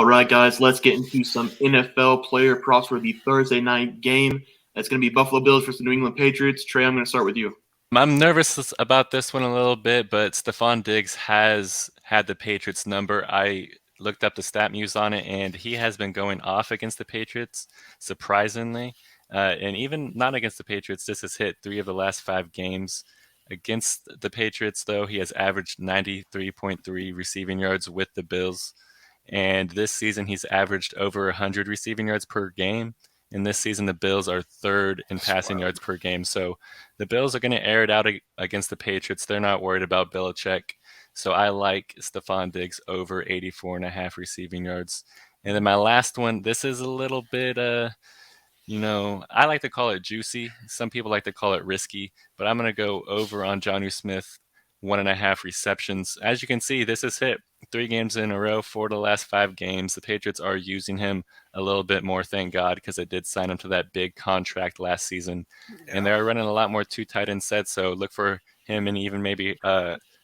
All right, guys, let's get into some NFL player props for the Thursday night game. That's going to be Buffalo Bills versus the New England Patriots. Trey, I'm going to start with you. I'm nervous about this one a little bit, but Stephon Diggs has had the Patriots number. I looked up the stat muse on it, and he has been going off against the Patriots, surprisingly. And even not against the Patriots, this has hit 3 of the last 5 games. Against the Patriots, though, he has averaged 93.3 receiving yards with the Bills. And this season, he's averaged over 100 receiving yards per game. And this season, the Bills are third in passing yards per game. So the Bills are going to air it out against the Patriots. They're not worried about Belichick. So I like Stephon Diggs over 84.5 receiving yards. And then my last one, this is a little bit, I like to call it juicy. Some people like to call it risky, but I'm going to go over on Jonnu Smith, 1.5 receptions. As you can see, this has hit 3 games in a row, 4 of the last 5 games. The Patriots are using him a little bit more, thank God, because they did sign him to that big contract last season. Yeah. And they're running a lot more 2 tight end sets, so look for him and even maybe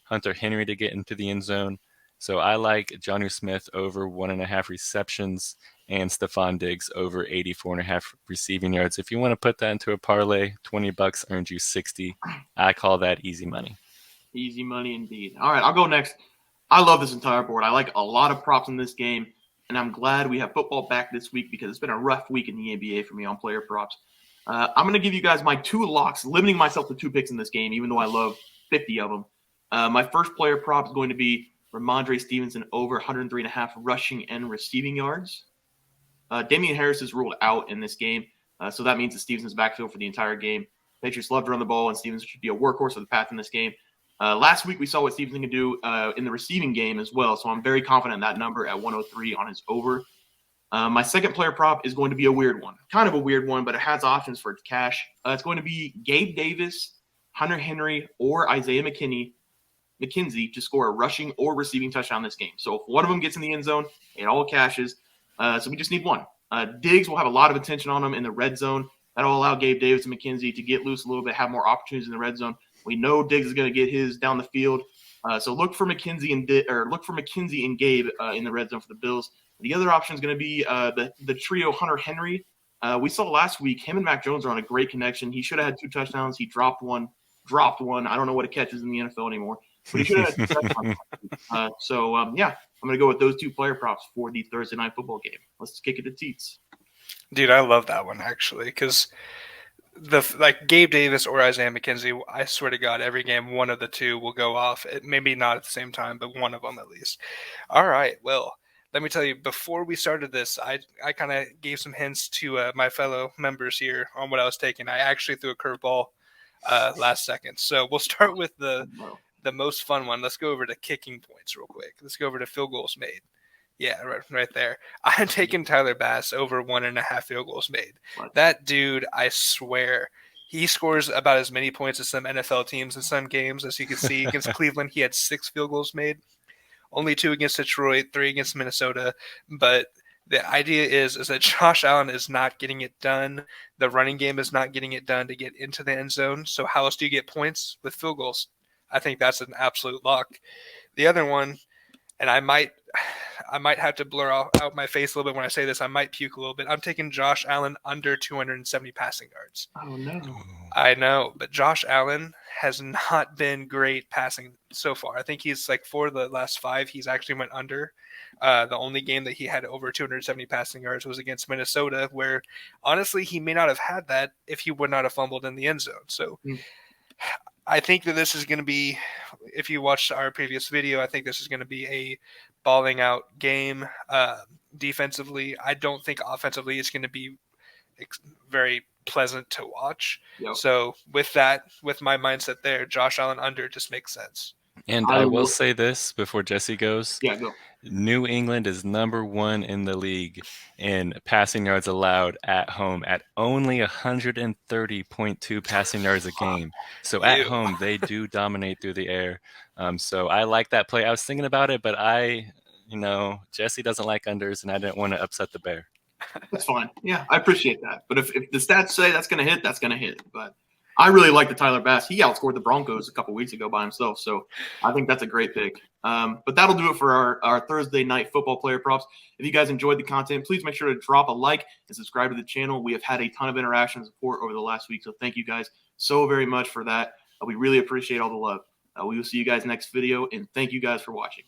Hunter Henry to get into the end zone. So I like Jonnu Smith over 1.5 receptions and Stephon Diggs over 84.5 receiving yards. If you want to put that into a parlay, $20 earns you 60. I call that easy money. Easy money indeed. All right, I'll go next. I love this entire board. I like a lot of props in this game, and I'm glad we have football back this week because it's been a rough week in the NBA for me on player props. I'm going to give you guys my 2 locks, limiting myself to 2 picks in this game, even though I love 50 of them. My first player prop is going to be Ramondre Stevenson over 103.5 rushing and receiving yards. Damian Harris is ruled out in this game, so that means that Stevenson's backfield for the entire game. Patriots love to run the ball, and Stevenson should be a workhorse of the path in this game. Last week, we saw what Stevenson can do in the receiving game as well, so I'm very confident in that number at 103 on his over. My second player prop is going to be a weird one. Kind of a weird one, but it has options for cash. It's going to be Gabe Davis, Hunter Henry, or Isaiah McKenzie to score a rushing or receiving touchdown in this game. So if one of them gets in the end zone, it all cashes. So we just need one. Diggs will have a lot of attention on him in the red zone. That'll allow Gabe Davis and McKenzie to get loose a little bit, have more opportunities in the red zone. We know Diggs is going to get his down the field. So look for McKenzie and Gabe in the red zone for the Bills. The other option is going to be the trio Hunter Henry. We saw last week him and Mac Jones are on a great connection. He should have had 2 touchdowns. He dropped one. I don't know what it catches in the NFL anymore. But he should have had 2 touchdowns. I'm going to go with those 2 player props for the Thursday night football game. Let's kick it to Teats. Dude, I love that one actually because Gabe Davis or Isaiah McKenzie, I swear to God, every game one of the 2 will go off. Maybe not at the same time, but one of them at least. All right, well, let me tell you, before we started this, I kind of gave some hints to my fellow members here on what I was taking. I actually threw a curveball last second. So we'll start with the most fun one. Let's go over to kicking points real quick. Let's go over to field goals made. Yeah, right there. I'm taking Tyler Bass over 1.5 field goals made. What? That dude, I swear, he scores about as many points as some NFL teams in some games. As you can see, against Cleveland, he had 6 field goals made. Only 2 against Detroit, 3 against Minnesota. But the idea is that Josh Allen is not getting it done. The running game is not getting it done to get into the end zone. So how else do you get points? With field goals. I think that's an absolute lock. The other one, and I might have to blur out my face a little bit when I say this. I might puke a little bit. I'm taking Josh Allen under 270 passing yards. Oh, no. I know, but Josh Allen has not been great passing so far. I think he's for the last 5, he's actually went under. The only game that he had over 270 passing yards was against Minnesota, where honestly he may not have had that if he would not have fumbled in the end zone. So I think that this is going to be, if you watched our previous video, I think this is going to be a balling out game defensively. I don't think offensively it's going to be very pleasant to watch. Yep. So with my mindset there, Josh Allen under just makes sense. And I will say this before Jesse goes. Yeah, go. New England is number 1 in the league in passing yards allowed at home at only 130.2 passing yards a game. So at home, they do dominate through the air. So I like that play. I was thinking about it, but Jesse doesn't like unders, and I didn't want to upset the bear. That's fine. Yeah, I appreciate that. But if the stats say that's going to hit, that's going to hit. But I really like the Tyler Bass. He outscored the Broncos a couple weeks ago by himself, so I think that's a great pick. But that'll do it for our Thursday night football player props. If you guys enjoyed the content, please make sure to drop a like and subscribe to the channel. We have had a ton of interaction and support over the last week, so thank you guys so very much for that. We really appreciate all the love. We will see you guys next video, and thank you guys for watching.